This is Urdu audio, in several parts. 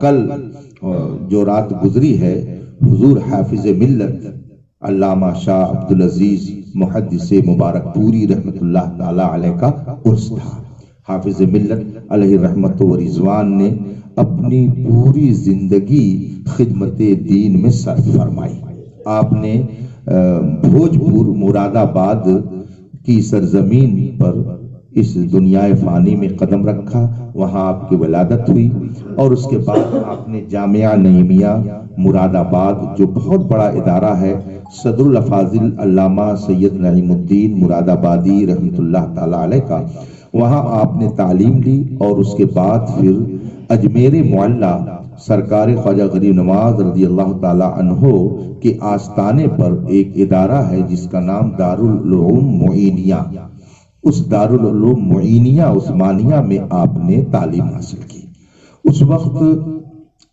کل جو رات گزری ہے حضور حافظ ملت علامہ شاہ عبدالعزیز محدث مبارک پوری رحمت اللہ تعالی علیہ کا عرس تھا۔ حافظ ملت علیہ رحمت و رضوان نے اپنی پوری زندگی خدمت دین میں صرف فرمائی۔ آپ نے بھوجپور مراد آباد کی سرزمین پر اس دنیا فانی میں قدم رکھا، وہاں آپ کی ولادت ہوئی، اور اس کے بعد آپ نے جامعہ نعیمیہ مراد آباد جو بہت بڑا ادارہ ہے، صدر الافاضل علامہ سید نعیم الدین مراد آبادی رحمت اللہ تعالی علیہ کا، وہاں آپ نے تعلیم لی، اور اس کے بعد پھر اجمیر معلیٰ سرکار خواجہ غریب نواز رضی اللہ تعالی عنہ کے آستانے پر ایک ادارہ ہے جس کا نام دارالعلوم معینیہ، اس دارالعلوم معینیہ عثمانیہ میں آپ نے تعلیم حاصل کی۔ اس وقت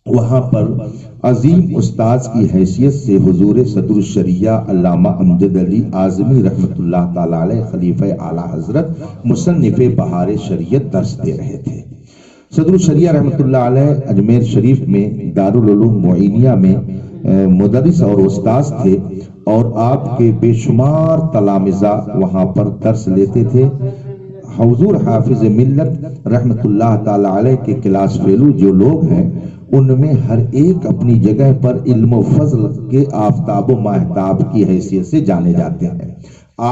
وہاں پر عظیم استاذ کی حیثیت سے حضور صدر الشریعہ علامہ امجد علی اعظمی رحمت اللہ تعالی علیہ خلیفہ اعلیٰ حضرت مصنف بہار شریعت درس دے رہے تھے۔ صدر الشریعہ رحمت اللہ علیہ اجمیر شریف میں دارالعلوم معینیہ میں مدرس اور استاذ تھے، اور آپ کے بے شمار تلامذہ وہاں پر درس لیتے تھے۔ حضور حافظ ملت رحمت اللہ تعالی علیہ کے کلاس فیلو جو لوگ ہیں، ان میں ہر ایک اپنی جگہ پر علم و فضل کے آفتاب و ماہتاب کی حیثیت سے جانے جاتے ہیں۔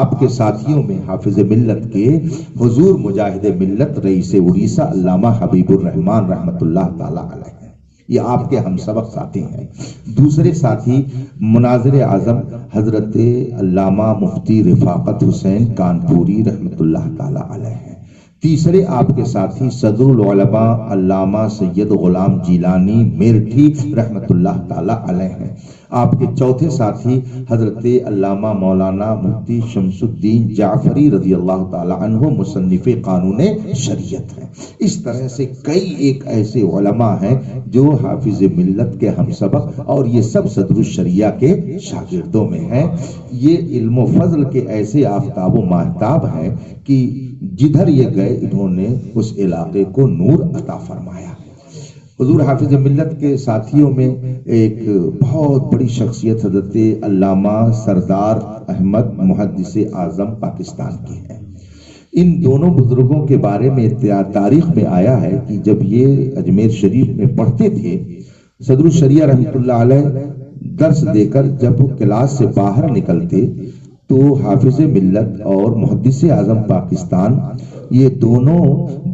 آپ کے ساتھیوں میں حافظ ملت کے حضور مجاہد ملت رئیس اڑیسہ علامہ حبیب الرحمان رحمت اللہ تعالی علیہ ہیں، یہ آپ کے ہم سبق ساتھی ہیں۔ دوسرے ساتھی مناظر اعظم حضرت علامہ مفتی رفاقت حسین کانپوری رحمت اللہ تعالی علیہ ہیں۔ تیسرے آپ کے ساتھی صدر العلماء علامہ سید غلام جیلانی میرٹھی رحمت اللہ تعالی علیہ ہیں۔ آپ کے چوتھے ساتھی حضرت علامہ مولانا مفتی شمس الدین جعفری رضی اللہ تعالی عنہ مصنف قانون شریعت ہیں۔ اس طرح سے کئی ایک ایسے علماء ہیں جو حافظ ملت کے ہم سبق، اور یہ سب صدر الشریعہ کے شاگردوں میں ہیں۔ یہ علم و فضل کے ایسے آفتاب و ماہتاب ہیں کہ جدھر یہ گئے انہوں نے اس علاقے کو نور عطا فرمایا۔ حضور حافظ ملت کے ساتھیوں میں ایک بہت بڑی شخصیت حضرت علامہ سردار احمد محدث اعظم پاکستان کی ہے۔ ان دونوں بزرگوں کے بارے میں تاریخ میں آیا ہے کہ جب یہ اجمیر شریف میں پڑھتے تھے، صدر الشریعہ رحمت اللہ علیہ درس دے کر جب کلاس سے باہر نکلتے تو حافظ ملت اور محدث اعظم پاکستان یہ دونوں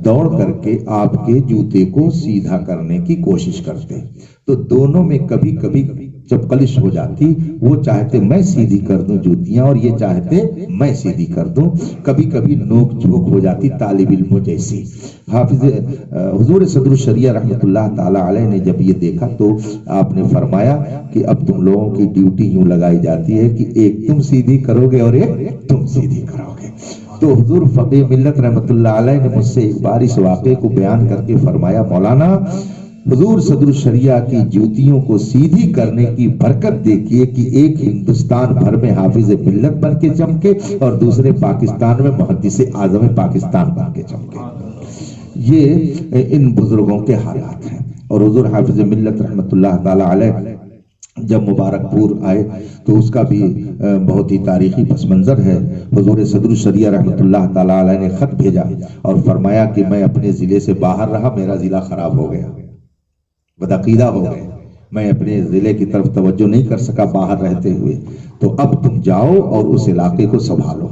دوڑ کر کے آپ کے جوتے کو سیدھا کرنے کی کوشش کرتے، تو دونوں میں کبھی کبھی جب کلش ہو جاتی، وہ چاہتے میں سیدھی کر دوں جوتیاں اور یہ چاہتے میں سیدھی کر دوں، کبھی کبھی نوک جھوک ہو جاتی طالب علموں جیسی۔ حضور صدر الشریعہ رحمت اللہ تعالی علیہ نے جب یہ دیکھا تو آپ نے فرمایا کہ اب تم لوگوں کی ڈیوٹی یوں لگائی جاتی ہے کہ ایک تم سیدھی کرو گے اور ایک تم سیدھی کرو گے۔ تو حضور فقیہ ملت رحمت اللہ علیہ نے مجھ سے ایک بار اس واقعے کو بیان کر کے فرمایا، مولانا حضور صدر الشریعہ کی جوتیوں کو سیدھی کرنے کی برکت دیکھیے کہ ایک ہندوستان بھر میں حافظ ملت بن کے چمکے اور دوسرے پاکستان میں محدث اعظم پاکستان بن کے چمکے۔ یہ ان بزرگوں کے حالات ہیں۔ اور حضور حافظ ملت رحمت اللہ تعالی علیہ جب مبارک پور آئے تو اس کا بھی بہت ہی تاریخی پس منظر ہے۔ حضور صدر الشریعہ رحمت اللہ تعالی علیہ نے خط بھیجا اور فرمایا کہ میں اپنے ضلع سے باہر رہا، میرا ضلع خراب ہو گیا، بدعقیدہ ہو گئے، میں اپنے ضلع کی طرف توجہ نہیں کر سکا باہر رہتے ہوئے، تو اب تم جاؤ اور اس علاقے کو سنبھالو۔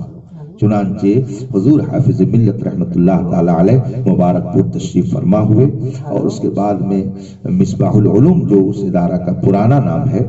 چنانچہ حضور حافظ ملت رحمت اللہ تعالی علیہ مبارک پور تشریف فرما ہوئے، اور اس کے بعد میں مصباح العلوم جو اس ادارہ کا پرانا نام ہے،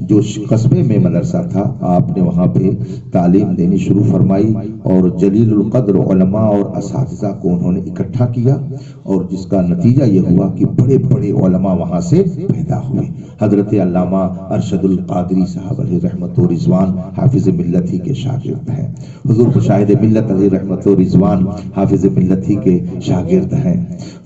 جو قصبے میں مدرسہ تھا، آپ نے وہاں پہ تعلیم دینی شروع فرمائی، اور جلیل القدر علماء اور اساتذہ کو انہوں نے اکٹھا کیا، اور جس کا نتیجہ یہ ہوا کہ بڑے بڑے علماء وہاں سے پیدا ہوئے۔ حضرت علامہ ارشد القادری صاحب علیہ رحمت و رضوان حافظ ملت ہی کے شاگرد ہیں۔ حضور شاہد ملت علیہ رحمت و رضوان حافظ ملت ہی کے شاگرد ہیں۔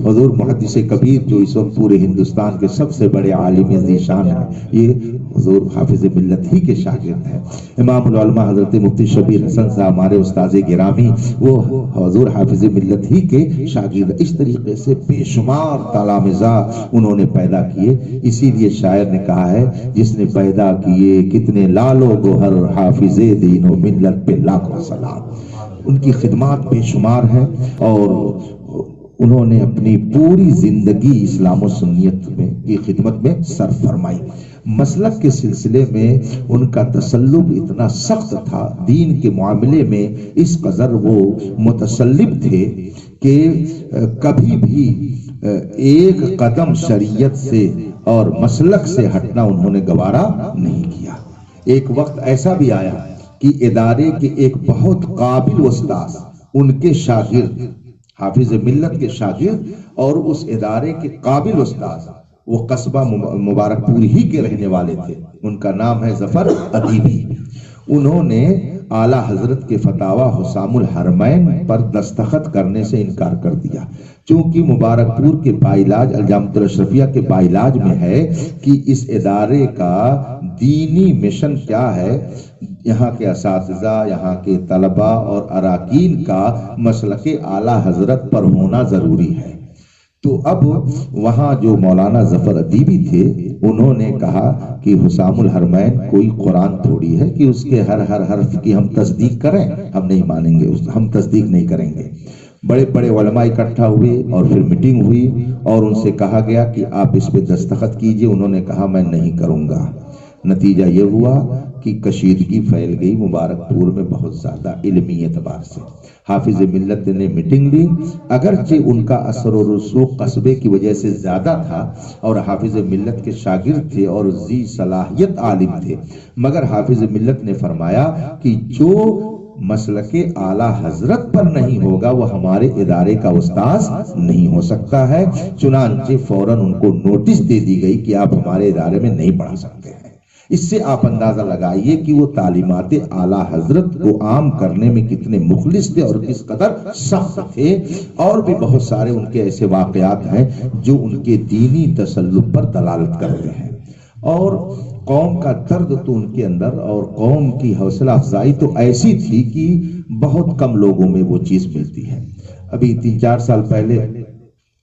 حضور محدث کبیر جو اس وقت پورے ہندوستان کے سب سے بڑے عالم ذیشان ہیں، یہ حضور حافظ ملت ہی کے شاگرد ہیں۔ امام العلماء حضرت مفتی شبیر حسن صاحب ہمارے استاذ گرامی، وہ حضور حافظ ملت ہی کے شاگرد۔ اس طریقے سے بے شمار تلامذہ انہوں نے پیدا کیے۔ اسی لیے شاعر نے کہا ہے، جس نے پیدا کیے کتنے لالو گوہر، حافظ دین و ملت پہ لاکھوں سلام۔ ان کی خدمات بے شمار ہیں اور انہوں نے اپنی پوری زندگی اسلام و سنیت میں کی خدمت میں صرف فرمائی۔ مسلک کے سلسلے میں ان کا تسلب اتنا سخت تھا، دین کے معاملے میں اس قدر وہ متسلب تھے کہ کبھی بھی ایک قدم شریعت سے اور مسلک سے ہٹنا انہوں نے گوارا نہیں کیا۔ ایک وقت ایسا بھی آیا کہ ادارے کے ایک بہت قابل استاذ، ان کے شاگرد، حافظ ملت کے شاگرد اور اس ادارے کے قابل استاذ، وہ قصبہ مبارک پور ہی کے رہنے والے تھے، ان کا نام ہے ظفر ادیبی۔ انہوں نے اعلیٰ حضرت کے فتاوی حسام الحرمین پر دستخط کرنے سے انکار کر دیا، چونکہ مبارک پور کے باعلاج الجامعۃ الاشرفیہ کے باعلاج میں ہے کہ اس ادارے کا دینی مشن کیا ہے، یہاں کے اساتذہ، یہاں کے طلباء اور اراکین کا مسلک اعلیٰ حضرت پر ہونا ضروری ہے۔ تو اب وہاں جو مولانا ظفر ادیبی تھے، انہوں نے کہا کہ حسام الحرمین کوئی قرآن تھوڑی ہے کہ اس کے ہر حرف کی ہم تصدیق کریں، ہم نہیں مانیں گے، ہم تصدیق نہیں کریں گے۔ بڑے بڑے علماء اکٹھا ہوئے اور پھر میٹنگ ہوئی اور ان سے کہا گیا کہ آپ اس پہ دستخط کیجئے۔ انہوں نے کہا میں نہیں کروں گا۔ نتیجہ یہ ہوا کہ کشیدگی پھیل گئی مبارک پور میں بہت زیادہ علمی اعتبار سے۔ حافظ ملت نے میٹنگ لی، اگرچہ ان کا اثر و رسوخ قصبے کی وجہ سے زیادہ تھا اور حافظ ملت کے شاگرد تھے اور ذی صلاحیت عالم تھے، مگر حافظ ملت نے فرمایا کہ جو مسلک اعلیٰ حضرت پر نہیں ہوگا وہ ہمارے ادارے کا استاذ نہیں ہو سکتا ہے۔ چنانچہ فوراً ان کو نوٹس دے دی گئی کہ آپ ہمارے ادارے میں نہیں پڑھا سکتے ہیں۔ اس سے آپ اندازہ لگائیے کہ وہ تعلیمات اعلیٰ حضرت کو عام کرنے میں کتنے مخلص تھے اور کس قدر سخت تھے۔ اور بھی بہت سارے ان کے ایسے واقعات ہیں جو ان کے دینی تسلط پر دلالت کرتے ہیں۔ اور قوم کا درد تو ان کے اندر اور قوم کی حوصلہ افزائی تو ایسی تھی کہ بہت کم لوگوں میں وہ چیز ملتی ہے۔ ابھی 3-4 سال پہلے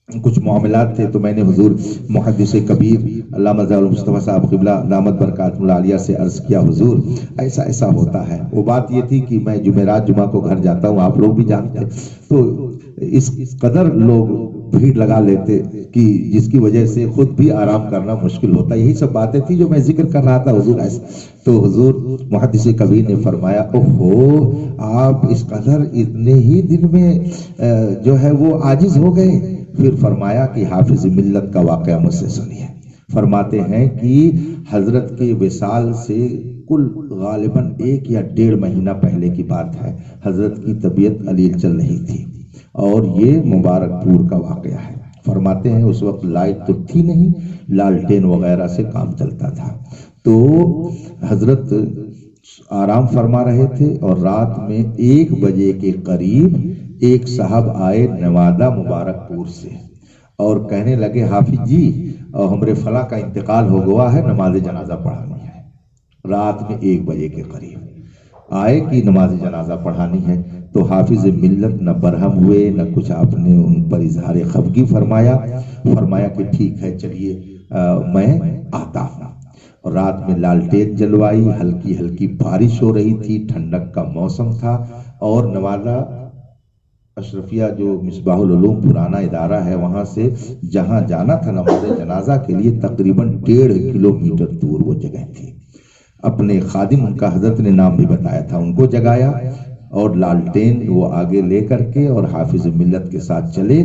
کچھ معاملات تھے تو میں نے حضور محدث کبیر علامہ ضیاء المصطفیٰ صاحب قبلہ دامت برکاتہ العالیہ سے عرض کیا، حضور ایسا ایسا ہوتا ہے۔ وہ بات یہ تھی کہ میں جمعرات جمعہ کو گھر جاتا ہوں، آپ لوگ بھی جانتے ہیں، تو اس قدر لوگ بھیڑ لگا لیتے کہ جس کی وجہ سے خود بھی آرام کرنا مشکل ہوتا۔ یہی سب باتیں تھی جو میں ذکر کر رہا تھا حضور ایسا۔ تو حضور محدث کبیر نے فرمایا، اوہو آپ اس قدر اتنے ہی دن میں جو ہے وہ عاجز ہو گئے۔ پھر فرمایا کہ حافظ ملت کا واقعہ مجھ سے سنیے۔ فرماتے ہیں کہ حضرت کے وصال سے کل غالباً 1 یا 1.5 مہینہ پہلے کی بات ہے، حضرت کی طبیعت علیل چل رہی تھی اور یہ مبارک پور کا واقعہ ہے۔ فرماتے ہیں اس وقت لائٹ تو تھی نہیں، لالٹین وغیرہ سے کام چلتا تھا۔ تو حضرت آرام فرما رہے تھے اور رات میں 1 بجے کے قریب ایک صاحب آئے نوادہ مبارک پور سے اور کہنے لگے، حافظ جی ہمارے فلاں کا انتقال ہو گیا ہے، نماز جنازہ پڑھانی ہے۔ رات میں 1 بجے کے قریب آئے کہ نماز جنازہ پڑھانی ہے۔ تو حافظ ملت نہ برہم ہوئے نہ کچھ، آپ نے ان پر اظہار خفگی فرمایا کہ ٹھیک ہے چلیے میں آتا ہوں۔ اور رات میں لالٹین جلوائی، ہلکی ہلکی بارش ہو رہی تھی، ٹھنڈک کا موسم تھا اور نوادہ اشرفیہ جو مصباح العلوم پرانا ادارہ ہے وہاں سے جہاں جانا تھا نماز جنازہ کے لیے تقریباً 1.5 کلومیٹر دور وہ جگہ تھی۔ اپنے خادم، ان کا حضرت نے نام بھی بتایا تھا، ان کو جگایا اور لالٹین وہ آگے لے کر کے اور حافظ ملت کے ساتھ چلے۔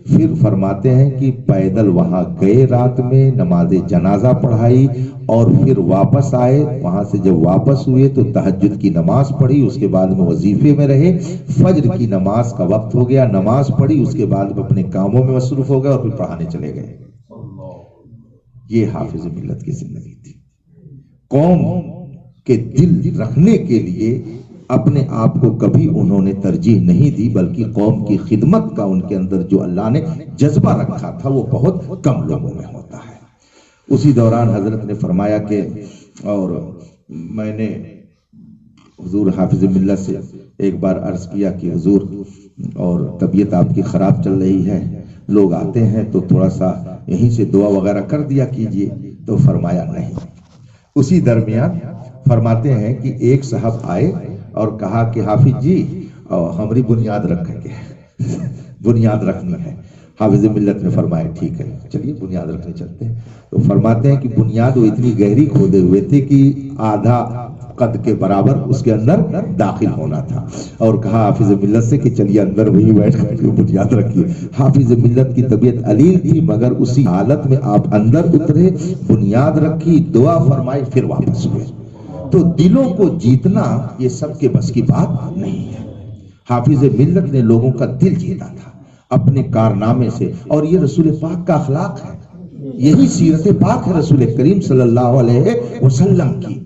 پھر فرماتے ہیں کہ پیدل وہاں گئے، رات میں نماز جنازہ پڑھائی اور پھر واپس آئے۔ وہاں سے جب واپس ہوئے تو تہجد کی نماز پڑھی، اس کے بعد میں وظیفے میں رہے۔ فجر کی نماز کا وقت ہو گیا، نماز پڑھی، اس کے بعد میں اپنے کاموں میں مصروف ہو گئے اور پھر پڑھانے چلے گئے۔ یہ حافظ ملت کی زندگی تھی۔ قوم کے دل رکھنے کے لیے اپنے آپ کو کبھی انہوں نے ترجیح نہیں دی، بلکہ قوم کی خدمت کا ان کے اندر جو اللہ نے جذبہ رکھا تھا وہ بہت کم لوگوں میں ہوتا ہے۔ اسی دوران حضرت نے فرمایا کہ اور میں نے حضور حافظ ملت سے ایک بار عرض کیا کہ حضور اور طبیعت آپ کی خراب چل رہی ہے، لوگ آتے ہیں تو تھوڑا سا یہیں سے دعا وغیرہ کر دیا کیجئے، تو فرمایا نہیں۔ اسی درمیان فرماتے ہیں کہ ایک صاحب آئے اور کہا کہ حافظ جی ہماری بنیاد رکھیں گے، بنیاد رکھنی ہے۔ حافظ ملت نے فرمایا ٹھیک ہے چلیے بنیاد رکھنے چلتے ہیں۔ تو فرماتے ہیں کہ بنیاد وہ اتنی گہری کھودے ہوئے تھے کہ آدھا قد کے برابر اس کے اندر داخل ہونا تھا، اور کہا حافظ ملت سے کہ چلیے اندر وہی بیٹھ کر کے بنیاد رکھیے۔ حافظ ملت کی طبیعت علیل تھی، مگر اسی حالت میں آپ اندر اترے، بنیاد رکھی، دعا فرمائی، پھر واپس ہوئے۔ تو دلوں کو جیتنا یہ سب کے بس کی بات نہیں ہے۔ حافظ ملت نے لوگوں کا دل جیتا تھا اپنے کارنامے سے، اور یہ رسول پاک کا اخلاق ہے، یہی سیرت پاک ہے رسول کریم صلی اللہ علیہ وسلم کی۔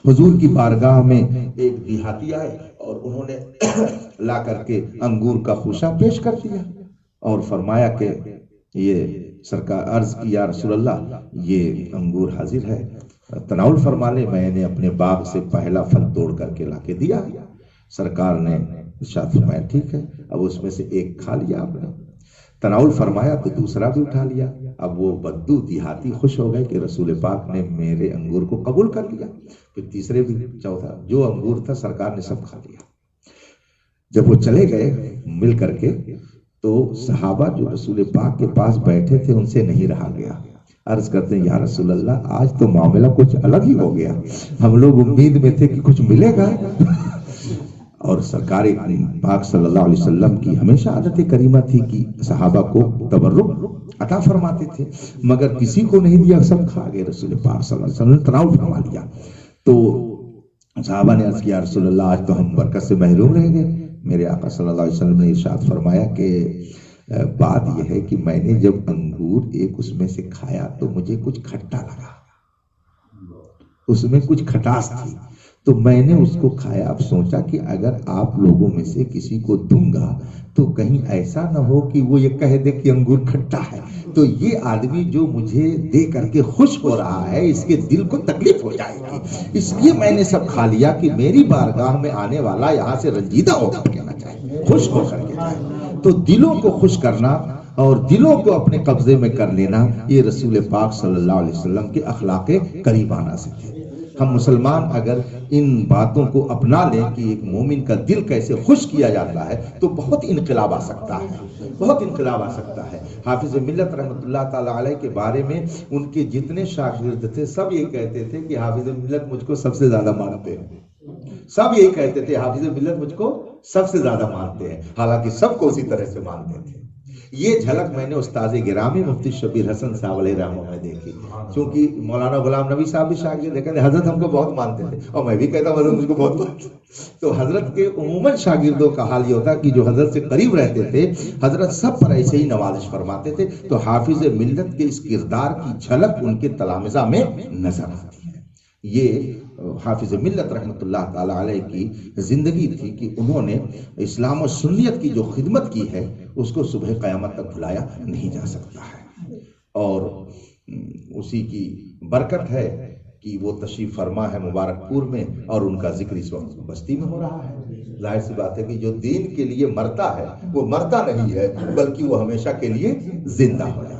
حضور کی بارگاہ میں ایک دیہاتی آئے اور انہوں نے لا کر کے انگور کا خوشہ پیش کر دیا اور فرمایا کہ یہ سرکار عرض کی یا رسول اللہ یہ انگور حاضر ہے، تناول فرما لے۔ میں نے اپنے باغ سے پہلا پھل توڑ کر کے لا کے دیا۔ سرکار نے ارشاد فرمایا ٹھیک ہے، اب اس میں سے ایک کھا لیا آپ نے، تناول فرمایا تو دوسرا بھی اٹھا لیا۔ اب وہ بدو دیہاتی خوش ہو گئے کہ رسول پاک نے میرے انگور کو قبول کر لیا، پھر تیسرے بھی، چوتھا، جو انگور تھا سرکار نے سب کھا لیا۔ جب وہ چلے گئے مل کر کے تو صحابہ جو رسول پاک کے پاس بیٹھے تھے ان سے نہیں رہا گیا، عرض کرتے ہیں یا رسول اللہ آج تو معاملہ کچھ الگ ہی ہو گیا، ہم لوگ امید میں تھے کہ کچھ ملے گا۔ اور سرکار پاک صلی اللہ علیہ وسلم کی ہمیشہ عادت کریمہ تھی کہ صحابہ کو تبرک عطا فرماتے تھے، مگر کسی کو نہیں دیا، سب کھا گئے۔ رسول پاک صلی اللہ علیہ وسلم نے تناول فرما لیا تو صحابہ نے عرض کیا رسول اللہ آج تو ہم برکت سے محروم رہ گئے۔ میرے آقا صلی اللہ علیہ وسلم نے ارشاد فرمایا کہ بات یہ ہے کہ میں نے جب انگور ایک اس میں سے کھایا تو مجھے کچھ کھٹا لگا، اس میں کچھ کھٹاس تھی، تو میں نے اس کو کھایا۔ اب سوچا کہ اگر آپ لوگوں میں سے کسی کو دوں گا تو کہیں ایسا نہ ہو کہ وہ یہ کہہ دے کہ انگور کھٹا ہے، تو یہ آدمی جو مجھے دے کر کے خوش ہو رہا ہے اس کے دل کو تکلیف ہو جائے گی، اس لیے میں نے سب کھا لیا کہ میری بارگاہ میں آنے والا یہاں سے رنجیدہ ہو کر کے نہ جائے، خوش ہو کر کے جائے۔ تو دلوں کو خوش کرنا اور دلوں کو اپنے قبضے میں کر لینا یہ رسول پاک صلی اللہ علیہ وسلم کے اخلاق کریمانہ سے تھے۔ ہم مسلمان اگر ان باتوں کو اپنا لیں کہ ایک مومن کا دل کیسے خوش کیا جاتا ہے تو بہت انقلاب آ سکتا ہے، بہت انقلاب آ سکتا ہے۔ حافظ ملت رحمۃ اللہ تعالی علیہ کے بارے میں ان کے جتنے شاگرد تھے سب یہ کہتے تھے کہ حافظ ملت مجھ کو سب سے زیادہ مانتے ہیں، سب یہی کہتے تھے حافظ ملت مجھ کو سب سے زیادہ مانتے ہیں، حالانکہ سب کو اسی طرح سے مانتے تھے۔ یہ جھلک میں نے استاد گرامی مفتی شبیر حسن صاحب علیہ رحمہ میں دیکھی، چونکہ مولانا غلام نبی صاحب بھی شاگرد کہتے حضرت ہم کو بہت مانتے تھے، اور میں بھی کہتا ہوں حضرت مجھ کو بہت مانتے تھے۔ تو حضرت کے عموماً شاگردوں کا حال یہ ہوتا کہ جو حضرت سے قریب رہتے تھے حضرت سب پر ایسے ہی نوازش فرماتے تھے، تو حافظ ملت کے اس کردار کی جھلک ان کے تلامذہ میں نظر آتی ہے۔ یہ حافظ ملت رحمۃ اللہ تعالی علیہ کی زندگی تھی کہ انہوں نے اسلام و سنیت کی جو خدمت کی ہے اس کو صبح قیامت تک بھلایا نہیں جا سکتا ہے، اور اسی کی برکت ہے کہ وہ تشریف فرما ہے مبارک پور میں، اور ان کا ذکر اس وقت بستی میں ہو رہا ہے۔ ظاہر سی بات ہے کہ جو دین کے لیے مرتا ہے وہ مرتا نہیں ہے بلکہ وہ ہمیشہ کے لیے زندہ ہو جاتا ہے۔